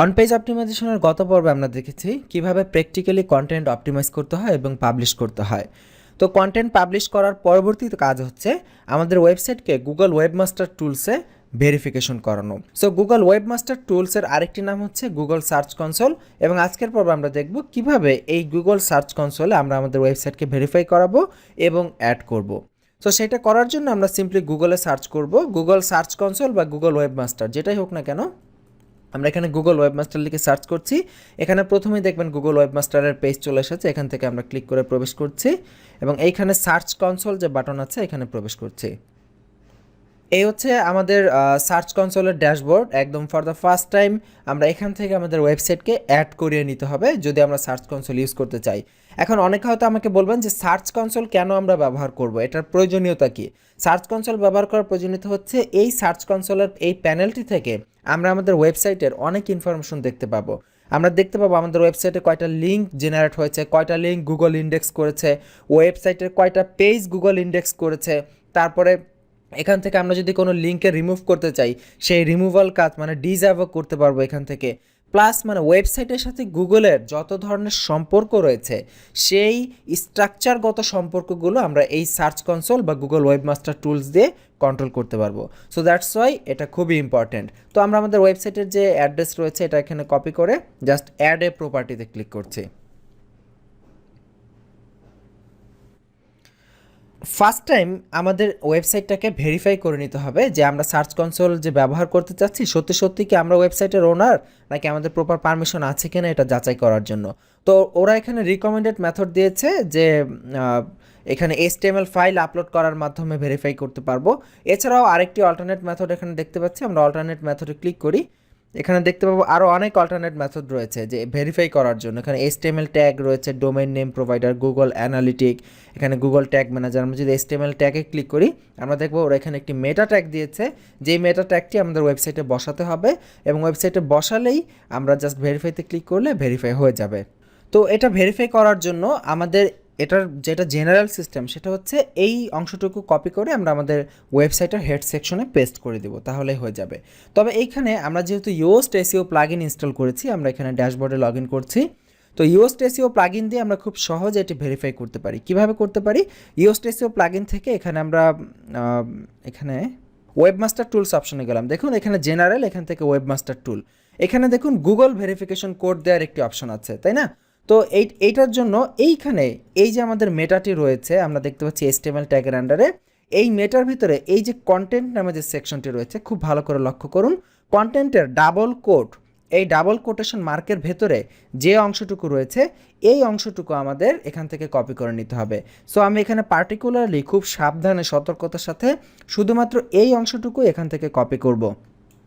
On page অপটিমাইজেশনের গত পর্বে আমরা দেখেছি কিভাবে প্র্যাকটিক্যালি কন্টেন্ট অপটিমাইজ করতে হয় এবং পাবলিশ করতে হয়। তো কন্টেন্ট পাবলিশ করার পরবর্তী কাজ হচ্ছে আমাদের ওয়েবসাইটকে গুগল ওয়েবমাস্টার টুলসে ভেরিফিকেশন করানো। সো গুগল ওয়েবমাস্টার টুলসের আরেকটি নাম হচ্ছে গুগল সার্চ কনসোল, এবং আজকের পর্বে আমরা দেখব কিভাবে এই গুগল সার্চ কনসোলে আমরা আমাদের ওয়েবসাইটকে ভেরিফাই করাবো এবং অ্যাড করব। সো সেটা করার জন্য আমরা সিম্পলি গুগলে সার্চ করব গুগল সার্চ কনসোল বা গুগল ওয়েবমাস্টার, যেটাই হোক না কেন। আমরা এখানে গুগল ওয়েবমাস্টার লিখে সার্চ করছি। এখানে প্রথমেই দেখবেন গুগল ওয়েবমাস্টারের পেজ চলে এসেছে। এখান থেকে আমরা ক্লিক করে প্রবেশ করছি এবং এইখানে সার্চ কনসোল যে বাটন আছে এখানে প্রবেশ করছি। এই হচ্ছে আমাদের সার্চ কনসোলের ড্যাশবোর্ড। একদম ফর দ্য ফার্স্ট টাইম আমরা এখান থেকে আমাদের ওয়েবসাইটকে অ্যাড করিয়ে নিতে হবে যদি আমরা সার্চ কনসোল ইউজ করতে চাই। এখন অনেকে হয়তো আমাকে বলবেন যে সার্চ কনসোল কেন আমরা ব্যবহার করব, এটার প্রয়োজনীয়তা কী? সার্চ কনসোল ব্যবহার করার প্রয়োজনীয়তা হচ্ছে এই সার্চ কনসোলের এই প্যানেলটি থেকে আমরা আমাদের ওয়েবসাইটের অনেক ইনফরমেশন দেখতে পাবো। আমরা দেখতে পাবো আমাদের ওয়েবসাইটে কয়টা লিঙ্ক জেনারেট হয়েছে, কয়টা লিঙ্ক গুগল ইন্ডেক্স করেছে, ওয়েবসাইটের কয়টা পেজ গুগল ইন্ডেক্স করেছে। তারপরে এখান থেকে আমরা যদি কোনো লিঙ্কে রিমুভ করতে চাই সেই রিমুভাল কাজ মানে ডিসঅ্যাভয়েড করতে পারবো এখান থেকে। প্লাস মানে ওয়েবসাইটের সাথে গুগলের যত ধরনের সম্পর্ক রয়েছে সেই স্ট্রাকচারগত সম্পর্কগুলো আমরা এই সার্চ কনসোল বা গুগল ওয়েবমাস্টার টুলস দিয়ে কন্ট্রোল করতে পারবো। সো দ্যাটস ওয়াই এটা খুবই ইম্পর্ট্যান্ট। তো আমরা আমাদের ওয়েবসাইটের যে অ্যাড্রেস রয়েছে এটা এখানে কপি করে জাস্ট অ্যাড এ প্রপার্টিতে ক্লিক করছি। ফার্স্ট টাইম আমাদের ওয়েবসাইটটাকে ভেরিফাই করে নিতে হবে যে আমরা সার্চ কনসোল যে ব্যবহার করতে চাচ্ছি সত্যি সত্যি কি আমরা ওয়েবসাইটের ওনার, নাকি আমাদের প্রপার পারমিশন আছে কিনা এটা যাচাই করার জন্য। তো ওরা এখানে রিকমেন্ডেড মেথড দিয়েছে যে এখানে HTML ফাইল আপলোড করার মাধ্যমে ভেরিফাই করতে পারবো। এছাড়াও আরেকটি অল্টারনেট মেথড এখানে দেখতে পাচ্ছি। আমরা অল্টারনেট মেথডে ক্লিক করি। এখানে দেখতে পাবো আরও অনেক অল্টারনেট মেথড রয়েছে যে ভেরিফাই করার জন্য। এখানে HTML ট্যাগ রয়েছে, domain name provider, Google analytic, এখানে গুগল ট্যাগ ম্যানেজার। আমরা যদি HTML ট্যাগে ক্লিক করি আমরা দেখবো ওরা এখানে একটি মেটা ট্যাগ দিয়েছে, যেই মেটা ট্যাগটি আমাদের ওয়েবসাইটে বসাতে হবে এবং ওয়েবসাইটে বসালেই আমরা জাস্ট ভেরিফাইতে ক্লিক করলে ভেরিফাই হয়ে যাবে। তো এটা ভেরিফাই করার জন্য আমাদের এটার যেটা জেনারেল সিস্টেম সেটা হচ্ছে এই অংশটুকু কপি করে আমরা আমাদের ওয়েবসাইটের হেড সেকশনে পেস্ট করে দেব, তাহলেই হয়ে যাবে। তবে এইখানে আমরা যেহেতু ইয়োস্ট SEO প্লাগইন ইনস্টল করেছি, আমরা এখানে ড্যাশবোর্ডে লগ ইন করছি। তো ইয়োস্ট SEO প্লাগইন দিয়ে আমরা খুব সহজে এটি ভেরিফাই করতে পারি। কিভাবে করতে পারি? ইয়োস্ট SEO প্লাগইন থেকে এখানে আমরা এখানে ওয়েবমাস্টার টুলস অপশনে গেলাম। দেখুন এখানে জেনারেল, এখান থেকে ওয়েবমাস্টার টুল। এখানে দেখুন গুগল ভেরিফিকেশন কোড দেওয়ার একটি অপশন আছে, তাই না? তো এইটার জন্য এইখানে এই যে আমাদের মেটাটি রয়েছে আমরা দেখতে পাচ্ছি HTML ট্যাগের আন্ডারে, এই মেটার ভিতরে এই যে কন্টেন্ট নামে যে সেকশনটি রয়েছে খুব ভালো করে লক্ষ্য করুন। কন্টেন্টের ডাবল কোট, এই ডাবল কোটেশন মার্কের ভেতরে যে অংশটুকু রয়েছে এই অংশটুকু আমাদের এখান থেকে কপি করে নিতে হবে। সো আমি এখানে পার্টিকুলারলি খুব সাবধানে সতর্কতার সাথে শুধুমাত্র এই অংশটুকু এখান থেকে কপি করব।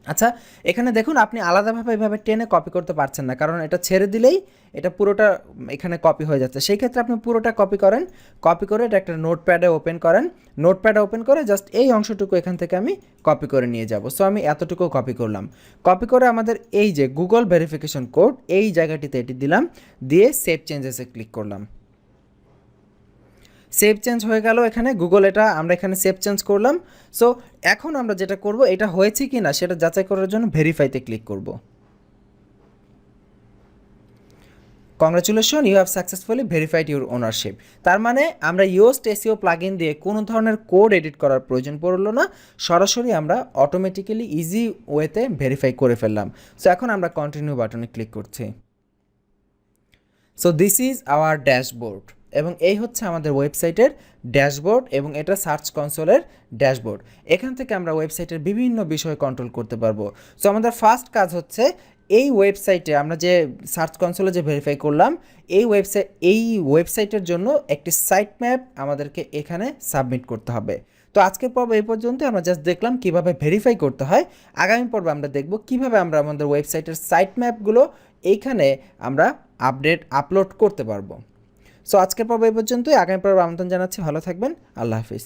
আচ্ছা, এখানে দেখুন আপনি আলাদাভাবে এভাবে টেনে কপি করতে পারছেন না, কারণ এটা ছেড়ে দিলেই এটা পুরোটা এখানে কপি হয়ে যাচ্ছে। সেই ক্ষেত্রে আপনি পুরোটা কপি করেন, কপি করে এটা একটা নোটপ্যাডে ওপেন করেন, নোটপ্যাডে ওপেন করে জাস্ট এই অংশটুকু এখান থেকে আমি কপি করে নিয়ে যাব। সো আমি এতটুকু কপি করলাম। কপি করে আমাদের এই যে গুগল ভেরিফিকেশন কোড এই জায়গাটিতে এটি দিলাম, দিয়ে সেভ চেঞ্জেসে ক্লিক করলাম। সেভ চেঞ্জ হয়ে গেল এখানে গুগল, এটা আমরা এখানে সেভ চেঞ্জ করলাম। সো এখন আমরা যেটা করব এটা হয়েছে কি না সেটা যাচাই করার জন্য ভেরিফাইতে ক্লিক করব। Congratulation, you have successfully verified your ownership. তার মানে আমরা ইয়োস্ট SEO প্লাগইন দিয়ে কোনো ধরনের কোড এডিট করার প্রয়োজন পড়লো না, সরাসরি আমরা অটোমেটিক্যালি ইজি ওয়েতে ভেরিফাই করে ফেললাম। সো এখন আমরা কন্টিনিউ বাটনে ক্লিক করছি। So this is our dashboard, এবং এই হচ্ছে আমাদের ওয়েবসাইটের ড্যাশবোর্ড এবং এটা সার্চ কনসোলের ড্যাশবোর্ড। এখান থেকে আমরা ওয়েবসাইটের বিভিন্ন বিষয় কন্ট্রোল করতে পারবো। সো আমাদের ফার্স্ট কাজ হচ্ছে এই ওয়েবসাইটে আমরা যে সার্চ কনসোলে যে ভেরিফাই করলাম এই ওয়েবসাইটের জন্য একটি সাইট ম্যাপ আমাদেরকে এখানে সাবমিট করতে হবে। তো আজকের পর্ব এই পর্যন্ত আমরা জাস্ট দেখলাম কিভাবে ভেরিফাই করতে হয়। আগামী পর্বে আমরা দেখব কিভাবে আমরা আমাদের ওয়েবসাইটের সাইট ম্যাপগুলো এইখানে আমরা আপলোড করতে পারবো। সো আজকের পর্ব এই পর্যন্তই। আগামী পর্বে আমন্ত্রণ জানাচ্ছি। ভালো থাকবেন। আল্লাহ হাফিজ।